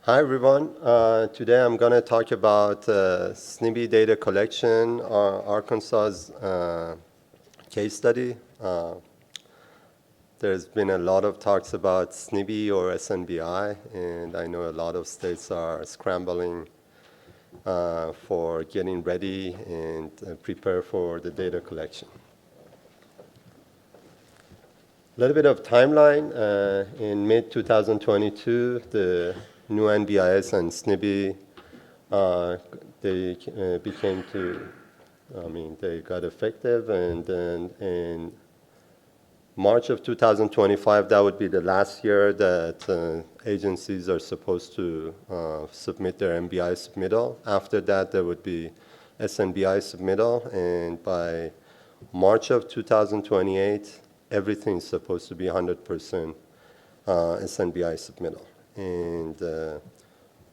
Hi everyone. Today I'm going to talk about SNBI data collection, Arkansas's case study. There's been a lot of talks about SNBI or SNBI, and I know a lot of states are scrambling for getting ready and prepare for the data collection. A little bit of timeline. In mid-2022, the new NBIS and SNBI, they got effective, and then in March of 2025, that would be the last year that agencies are supposed to submit their NBI submittal. After that, there would be SNBI submittal, and by March of 2028, everything is supposed to be 100% SNBI submittal. And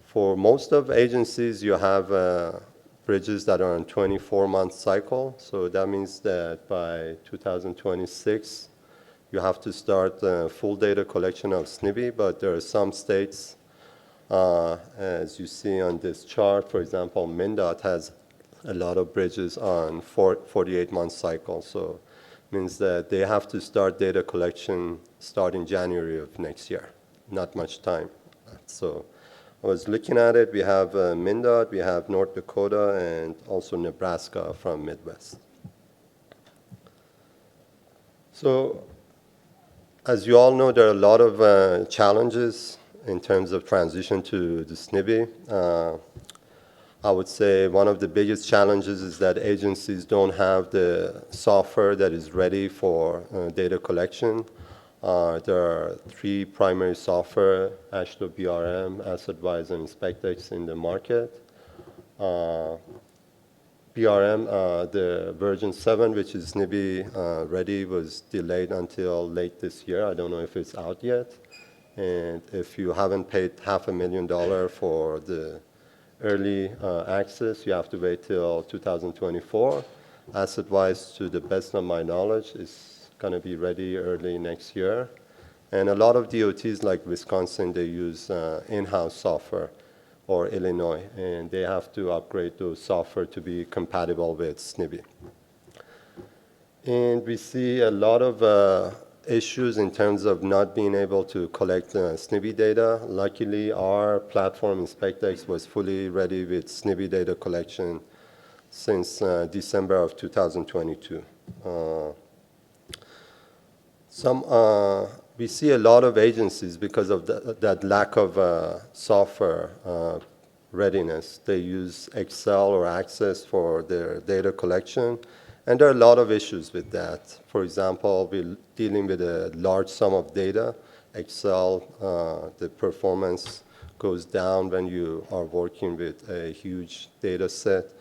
for most of agencies, you have bridges that are on 24-month cycle. So that means that by 2026, you have to start full data collection of SNBI. But there are some states, as you see on this chart, for example, MnDOT has a lot of bridges on 48-month cycle. So it means that they have to start data collection starting January of next year. Not much time. So I was looking at it. We have MnDOT, we have North Dakota, and also Nebraska from Midwest. So as you all know, there are a lot of challenges in terms of transition to the SNBI. I would say one of the biggest challenges is that agencies don't have the software that is ready for data collection. There are three primary software, ASHTO BRM, AssetWise, and InspectX in the market. BRM, the version 7, which is SNBI ready, was delayed until late this year. I don't know if it's out yet. And if you haven't paid $500,000 for the early access, you have to wait till 2024. AssetWise, to the best of my knowledge, is going to be ready early next year. And a lot of DOTs like Wisconsin, they use in-house software, or Illinois, and they have to upgrade those software to be compatible with SNBI. And we see a lot of issues in terms of not being able to collect SNBI data. Luckily, our platform, InspectX, was fully ready with SNBI data collection since December of 2022. We see a lot of agencies, because of that lack of software readiness, they use Excel or Access for their data collection. And there are a lot of issues with that. For example, we're dealing with a large sum of data. Excel, the performance goes down when you are working with a huge data set.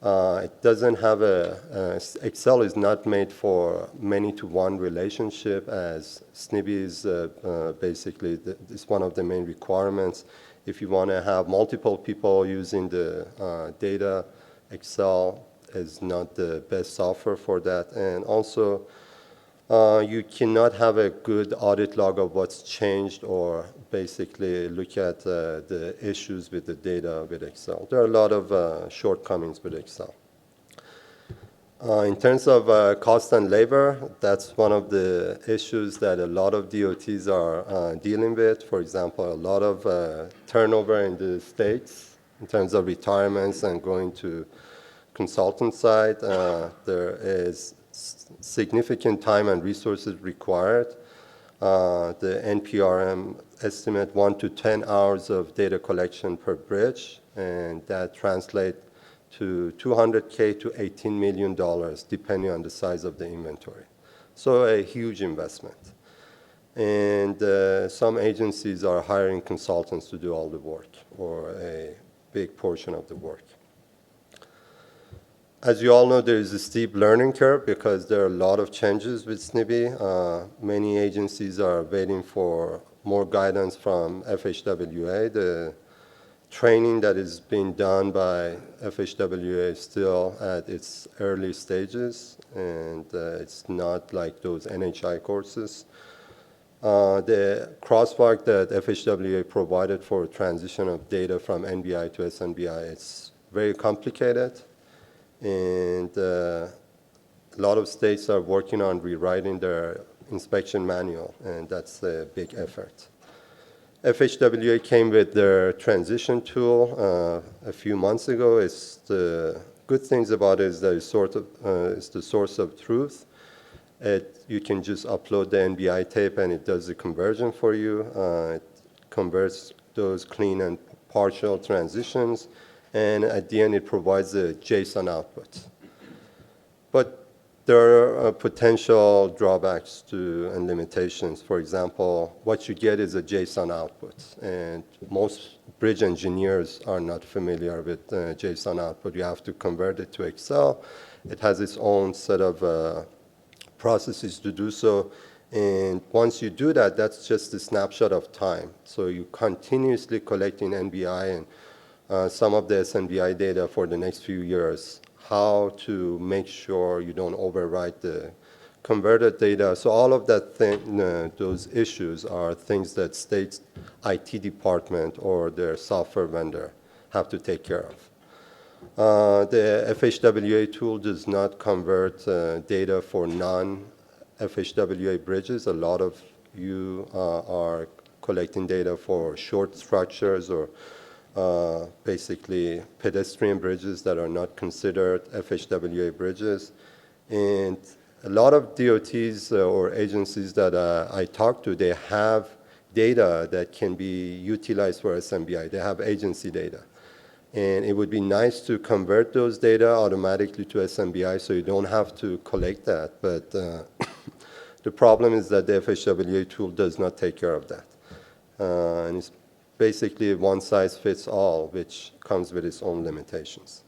It doesn't have Excel is not made for many-to-one relationship, as SNBI is basically it's one of the main requirements. If you want to have multiple people using the data, Excel is not the best software for that. And also, you cannot have a good audit log of what's changed, or basically look at the issues with the data with Excel. There are a lot of shortcomings with Excel. In terms of cost and labor, that's one of the issues that a lot of DOTs are dealing with. For example, a lot of turnover in the states in terms of retirements and going to consultant side. There is significant time and resources required. The NPRM estimate 1 to 10 hours of data collection per bridge, and that translates to $200K to $18 million, depending on the size of the inventory. So a huge investment. And some agencies are hiring consultants to do all the work, or a big portion of the work. As you all know, there is a steep learning curve because there are a lot of changes with SNBI. Many agencies are waiting for more guidance from FHWA. The training that is being done by FHWA is still at its early stages, and it's not like those NHI courses. The crosswalk that FHWA provided for transition of data from NBI to SNBI, it's very complicated, and a lot of states are working on rewriting their inspection manual, and that's a big effort. FHWA came with their transition tool a few months ago. It's the good things about it is that it's the source of truth. You can just upload the NBI tape and it does the conversion for you. It converts those clean and partial transitions, and at the end it provides a JSON output. But there are potential drawbacks to and limitations. For example, what you get is a JSON output, and most bridge engineers are not familiar with JSON output. You have to convert it to Excel. It has its own set of processes to do so, and once you do that, that's just a snapshot of time. So you continuously collecting NBI and some of the SNBI data for the next few years, how to make sure you don't overwrite the converted data. So all of that those issues are things that state's IT department or their software vendor have to take care of. The FHWA tool does not convert data for non-FHWA bridges. A lot of you are collecting data for short structures or basically pedestrian bridges that are not considered FHWA bridges. And a lot of DOTs or agencies that I talk to, they have data that can be utilized for SNBI. They have agency data. And it would be nice to convert those data automatically to SNBI so you don't have to collect that. But the problem is that the FHWA tool does not take care of that. And it's basically one size fits all, which comes with its own limitations.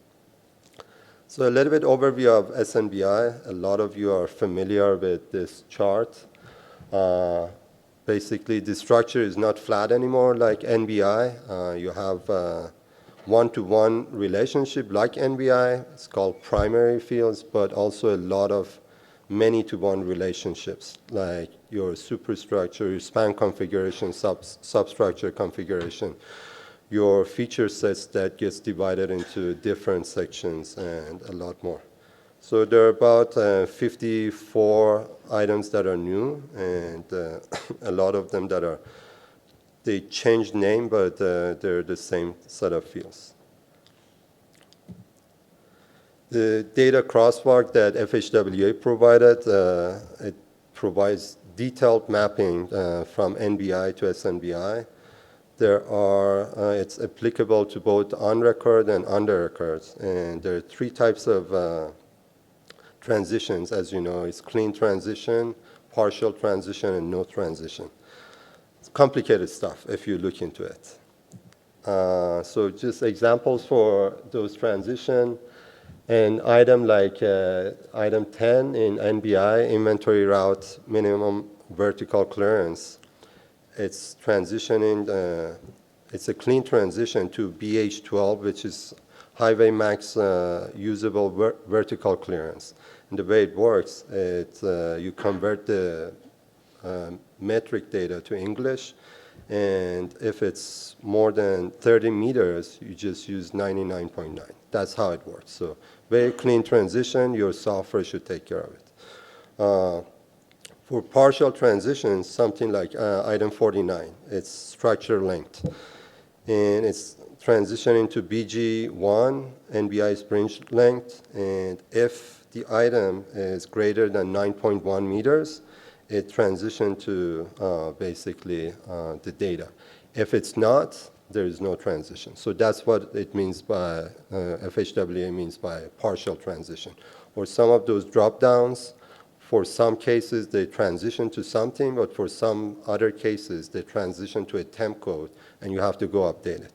So a little bit overview of SNBI. A lot of you are familiar with this chart. Basically, the structure is not flat anymore like NBI. You have one-to-one relationship like NBI. It's called primary fields, but also a lot of many-to-one relationships, like your superstructure, your span configuration, substructure configuration, your feature sets that gets divided into different sections, and a lot more. So there are about 54 items that are new, and a lot of them that they changed name, but they're the same set of fields. The data crosswalk that FHWA provided, it provides detailed mapping from NBI to SNBI. It's applicable to both on-record and under-records, and there are three types of transitions, as you know. It's clean transition, partial transition, and no transition. It's complicated stuff if you look into it. So just examples for those transition. An item like item 10 in NBI, inventory route minimum vertical clearance, it's transitioning, it's a clean transition to BH12, which is highway max usable vertical clearance. And the way it works, you convert the metric data to English, and if it's more than 30 meters, you just use 99.9. That's how it works. So very clean transition, your software should take care of it. For partial transitions, something like item 49, it's structure length. And it's transitioning to BG1, NBI bridge length, and if the item is greater than 9.1 meters, it transitions to basically the data. If it's not, there is no transition. So that's what it means by, FHWA means by partial transition. Or some of those drop-downs, for some cases, they transition to something, but for some other cases, they transition to a temp code, and you have to go update it.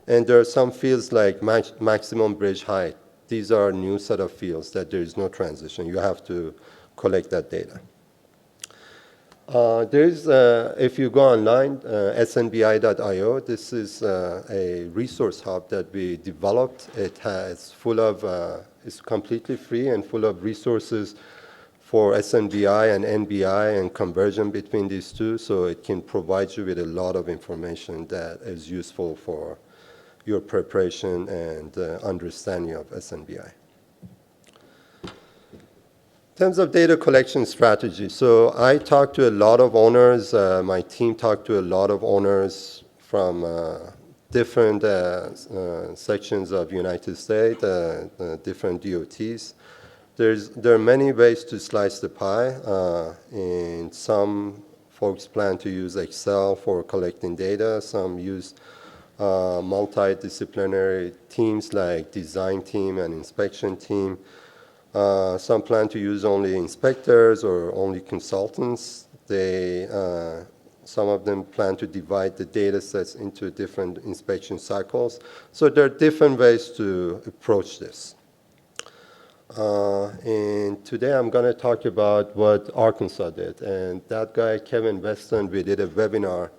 And there are some fields like maximum bridge height. These are a new set of fields that there is no transition. You have to collect that data. If you go online, snbi.io, this is a resource hub that we developed. It's completely free and full of resources for SNBI and NBI and conversion between these two, so it can provide you with a lot of information that is useful for your preparation and understanding of SNBI. In terms of data collection strategy, so I talked to a lot of owners. My team talked to a lot of owners from different sections of United States, different DOTs. There are many ways to slice the pie, and some folks plan to use Excel for collecting data. Some use multidisciplinary teams like design team and inspection team. Some plan to use only inspectors or only consultants. Some of them plan to divide the data sets into different inspection cycles. So there are different ways to approach this. And today I'm going to talk about what Arkansas did. And that guy, Kevin Weston, we did a webinar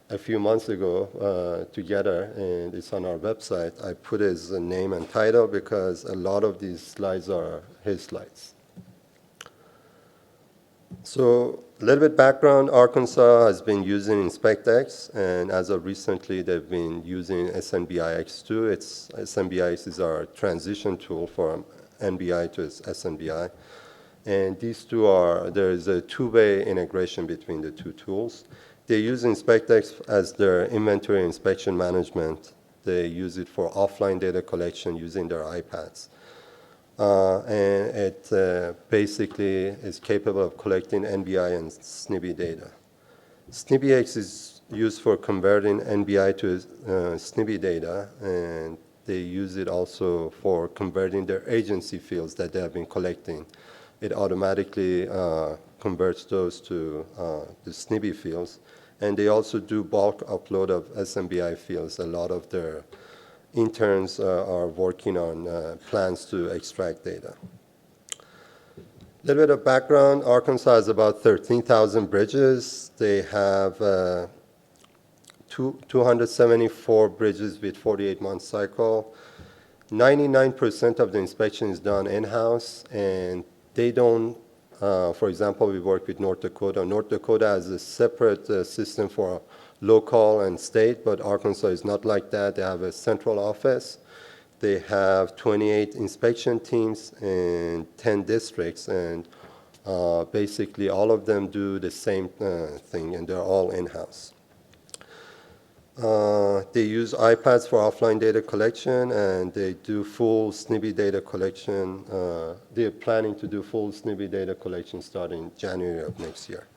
a few months ago together, and it's on our website. I put his name and title because a lot of these slides are his slides. So a little bit background, Arkansas has been using InspectX, and as of recently, they've been using SNBI X2. SNBI is our transition tool from NBI to SNBI. And these two there's a two-way integration between the two tools. They use InspectX as their inventory inspection management. They use it for offline data collection using their iPads. And it basically is capable of collecting NBI and SNBI data. SNBX is used for converting NBI to SNBI data, and they use it also for converting their agency fields that they have been collecting. It automatically converts those to the SNBI fields. And they also do bulk upload of SNBI fields. A lot of their interns are working on plans to extract data. A little bit of background. Arkansas has about 13,000 bridges. They have 274 bridges with 48-month cycle. 99% of the inspection is done in-house, and they don't, for example, we work with North Dakota. North Dakota has a separate system for local and state, but Arkansas is not like that. They have a central office. They have 28 inspection teams in 10 districts, and basically all of them do the same thing, and they're all in-house. They use iPads for offline data collection, and they do full SNBI data collection. They're planning to do full SNBI data collection starting January of next year.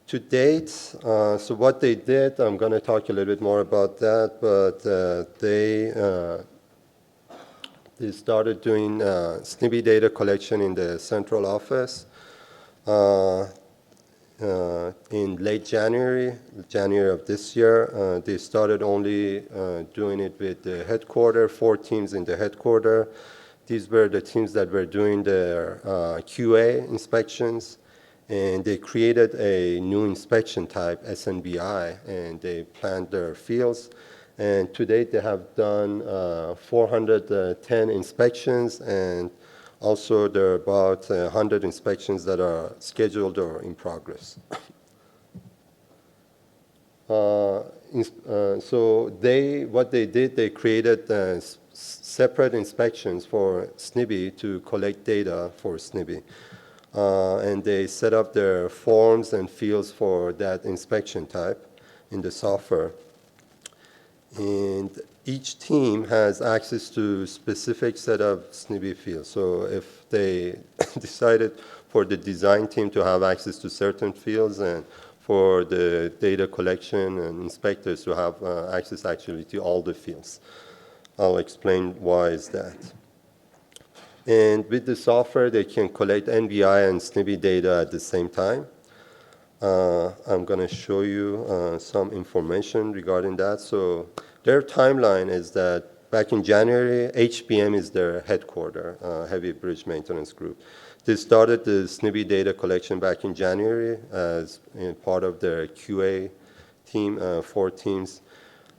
To date, so what they did, I'm going to talk a little bit more about that, but they started doing SNBI data collection in the central office in late January of this year. They started only doing it with the headquarters, 4 teams in the headquarters. These were the teams that were doing their QA inspections, and they created a new inspection type, SNBI, and they planned their fields. And to date, they have done 410 inspections, and also there are about 100 inspections that are scheduled or in progress. So what they did, they created separate inspections for SNBI to collect data for SNBI. And they set up their forms and fields for that inspection type in the software. And each team has access to specific set of SNBI fields. So if they decided for the design team to have access to certain fields, and for the data collection and inspectors to have access actually to all the fields. I'll explain why is that. And with the software, they can collect NBI and SNBI data at the same time. I'm going to show you some information regarding that. So their timeline is that back in January, HBM is their headquarters, Heavy Bridge Maintenance Group. They started the SNBI data collection back in January as part of their QA team, 4 teams.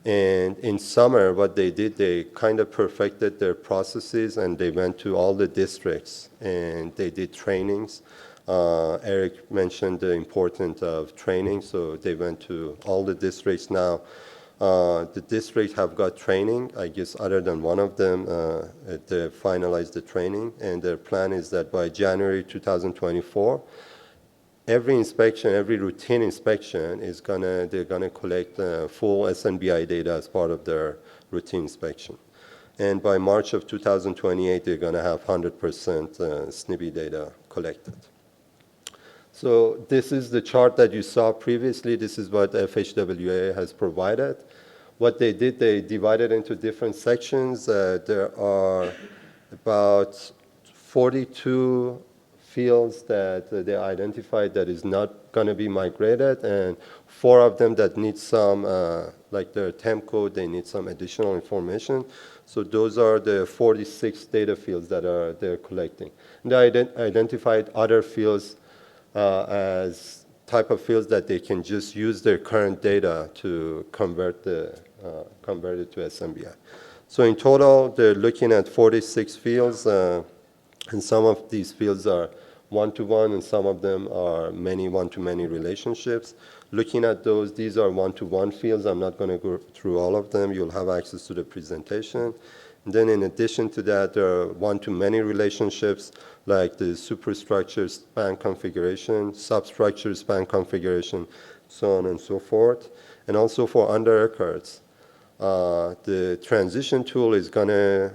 And in summer, what they did, they kind of perfected their processes, and they went to all the districts, and they did trainings. Eric mentioned the importance of training, so they went to all the districts now. The districts have got training, I guess other than one of them, they finalized the training, and their plan is that by January 2024, every inspection, every routine inspection they're gonna collect full SNBI data as part of their routine inspection. And by March of 2028, they're gonna have 100% SNBI data collected. So this is the chart that you saw previously. This is what FHWA has provided. What they did, they divided into different sections. There are about 42 fields that they identified that is not going to be migrated, and 4 of them that need some, like their temp code, they need some additional information. So those are the 46 data fields that they're collecting. And they identified other fields as type of fields that they can just use their current data to convert it to SNBI. So in total, they're looking at 46 fields, and some of these fields are one-to-one, and some of them are many one-to-many relationships. Looking at those, these are one-to-one fields. I'm not going to go through all of them. You'll have access to the presentation. And then in addition to that, there are one-to-many relationships, like the superstructure span configuration, substructure span configuration, so on and so forth. And also for under records, the transition tool is going to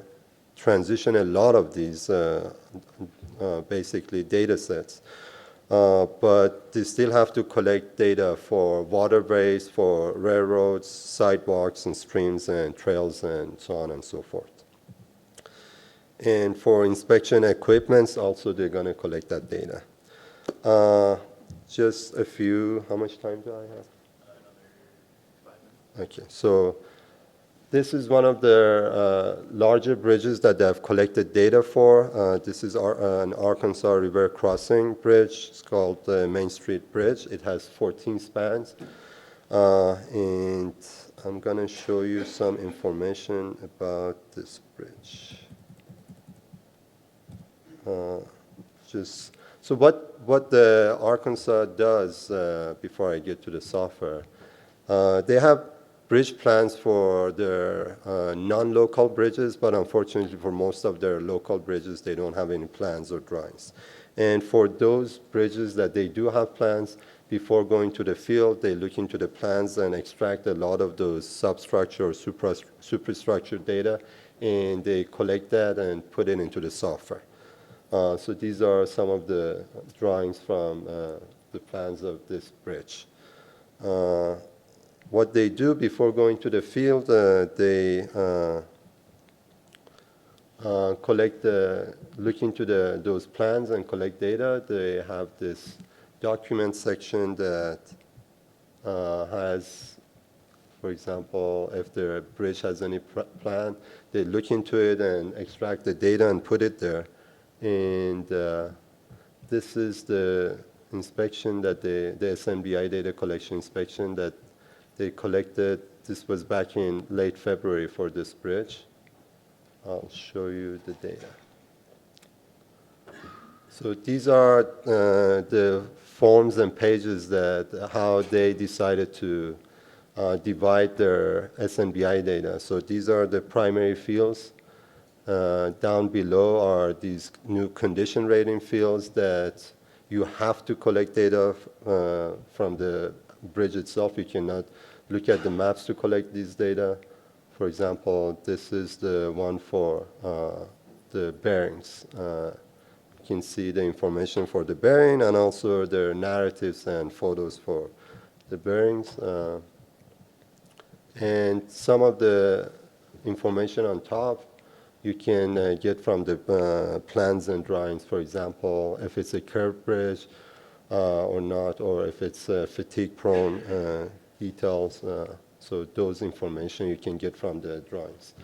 transition a lot of these basically data sets. But they still have to collect data for waterways, for railroads, sidewalks, and streams, and trails, and so on and so forth. And for inspection equipments, also they're going to collect that data. Just a few, how much time do I have? Another 5 minutes. Okay, so this is one of the larger bridges that they have collected data for. This is an Arkansas River crossing bridge. It's called the Main Street Bridge. It has 14 spans. And I'm going to show you some information about this bridge. So what the Arkansas does, before I get to the software, they have bridge plans for their non-local bridges, but unfortunately for most of their local bridges, they don't have any plans or drawings. And for those bridges that they do have plans, before going to the field, they look into the plans and extract a lot of those substructure or superstructure data, and they collect that and put it into the software. So these are some of the drawings from the plans of this bridge. What they do before going to the field, they look into those plans and collect data. They have this document section that has, for example, if the bridge has any plan, they look into it and extract the data and put it there. And this is the inspection that the SNBI data collection inspection that they collected. This was back in late February for this bridge. I'll show you the data. So these are the forms and pages that how they decided to divide their SNBI data. So these are the primary fields. Down below are these new condition rating fields that you have to collect data from the bridge itself. You cannot look at the maps to collect these data. For example, this is the one for the bearings. You can see the information for the bearing and also their narratives and photos for the bearings. And some of the information on top you can get from the plans and drawings. For example, if it's a curved bridge or not, or if it's fatigue-prone details. So those information you can get from the drawings.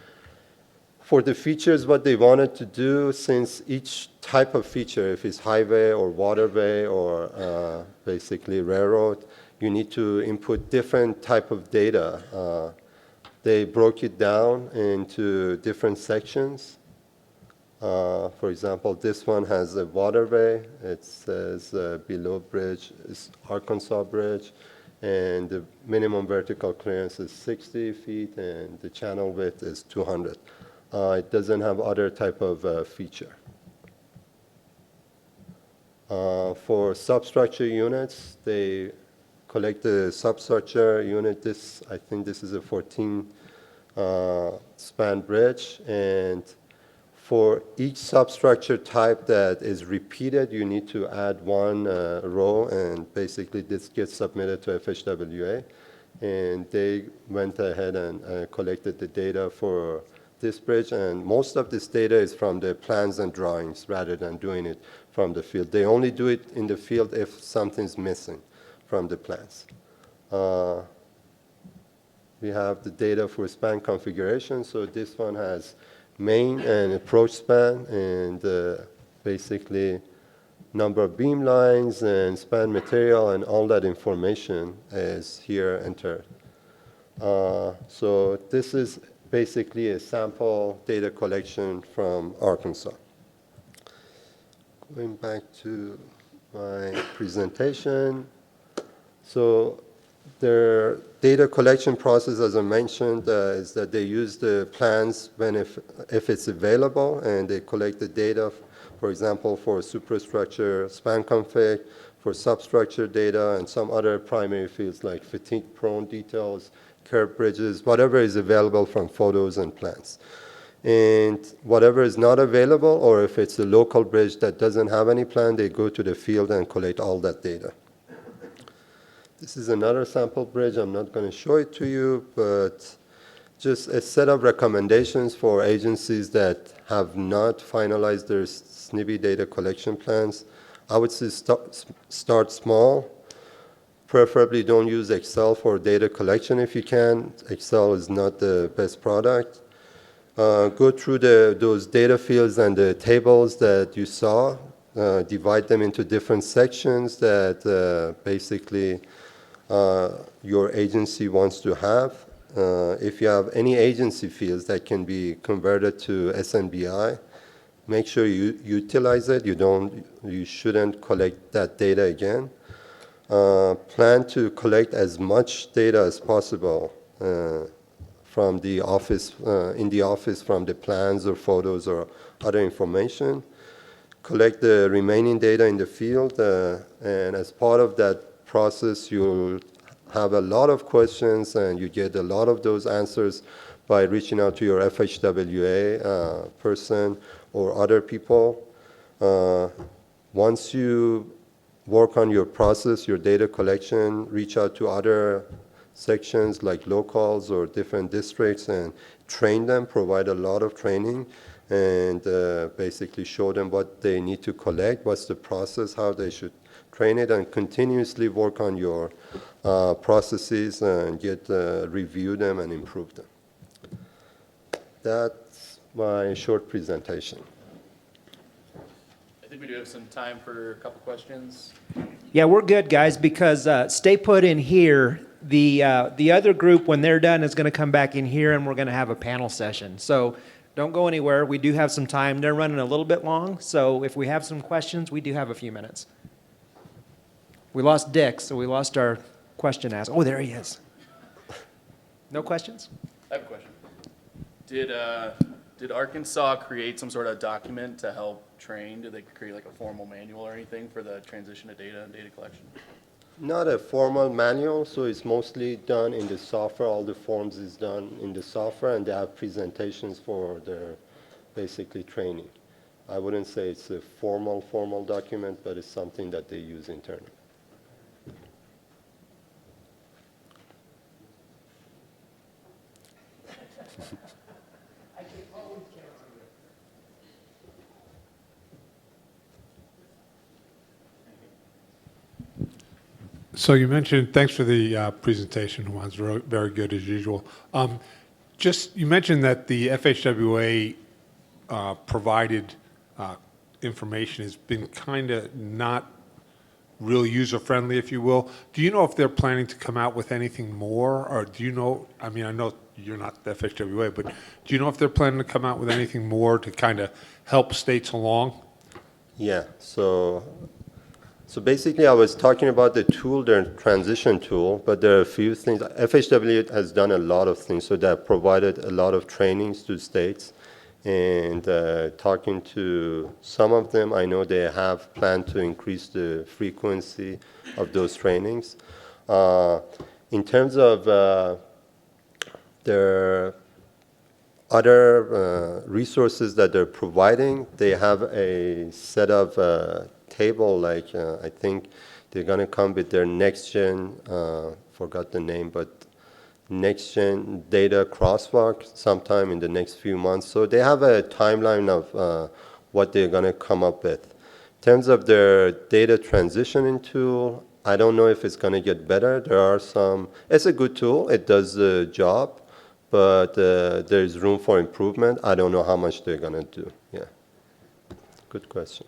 For the features, what they wanted to do, since each type of feature, if it's highway or waterway or basically railroad, you need to input different type of data They broke it down into different sections. For example, this one has a waterway. It says below bridge is Arkansas Bridge, and the minimum vertical clearance is 60 feet, and the channel width is 200. It doesn't have other type of feature. For substructure units, they collect the substructure unit. I think this is a 14 span bridge, and for each substructure type that is repeated, you need to add one row, and basically this gets submitted to FHWA. And they went ahead and collected the data for this bridge, and most of this data is from the plans and drawings rather than doing it from the field. They only do it in the field if something's missing from the plans. We have the data for span configuration. So this one has main and approach span, and basically number of beam lines and span material, and all that information is here entered. So this is basically a sample data collection from Arkansas. Going back to my presentation. So their data collection process, as I mentioned, is that they use the plans if it's available, and they collect the data, for example, for superstructure span config, for substructure data, and some other primary fields like fatigue-prone details, curved bridges, whatever is available from photos and plans. And whatever is not available, or if it's a local bridge that doesn't have any plan, they go to the field and collect all that data. This is another sample bridge. I'm not going to show it to you, but just a set of recommendations for agencies that have not finalized their SNBI data collection plans. I would say start small. Preferably don't use Excel for data collection if you can. Excel is not the best product. Go through those data fields and the tables that you saw. Divide them into different sections that basically your agency wants to have. If you have any agency fields that can be converted to SNBI, make sure you utilize it. You shouldn't collect that data again. Plan to collect as much data as possible from the office, in the office, from the plans or photos or other information. Collect the remaining data in the field, and as part of that process, you'll have a lot of questions, and you get a lot of those answers by reaching out to your FHWA person or other people. Once you work on your process, your data collection, reach out to other sections like locals or different districts and train them, provide a lot of training, and basically show them what they need to collect, what's the process, how they should train it, and continuously work on your processes and review them and improve them. That's my short presentation. I think we do have some time for a couple questions. Yeah, we're good, guys, because stay put in here. The other group, when they're done, is going to come back in here, and we're going to have a panel session. So don't go anywhere. We do have some time. They're running a little bit long, so if we have some questions, we do have a few minutes. We lost Dick, so we lost our question ask. Oh, there he is. No questions? I have a question. Did Arkansas create some sort of document to help train? Did they create like a formal manual or anything for the transition to data and data collection? Not a formal manual, so it's mostly done in the software. All the forms is done in the software, and they have presentations for their basically training. I wouldn't say it's a formal document, but it's something that they use internally. So you mentioned, thanks for the presentation, Hooman. It's very good as usual. You mentioned that the FHWA provided information has been kind of not real user-friendly, if you will. Do you know if they're planning to come out with anything more, or do you know, I mean, I know you're not the FHWA, but do you know if they're planning to come out with anything more to kind of help states along? Yeah, so basically I was talking about the tool, their transition tool, but there are a few things. FHW has done a lot of things, so they have provided a lot of trainings to states, and talking to some of them, I know they have planned to increase the frequency of those trainings. In terms of their other resources that they're providing, they have a set of table, like I think they're going to come with their next gen, forgot the name, but next gen data crosswalk sometime in the next few months. So they have a timeline of what they're going to come up with. In terms of their data transitioning tool, I don't know if it's going to get better. There are some, it's a good tool, it does the job, but there's room for improvement. I don't know how much they're going to do. Yeah, good question.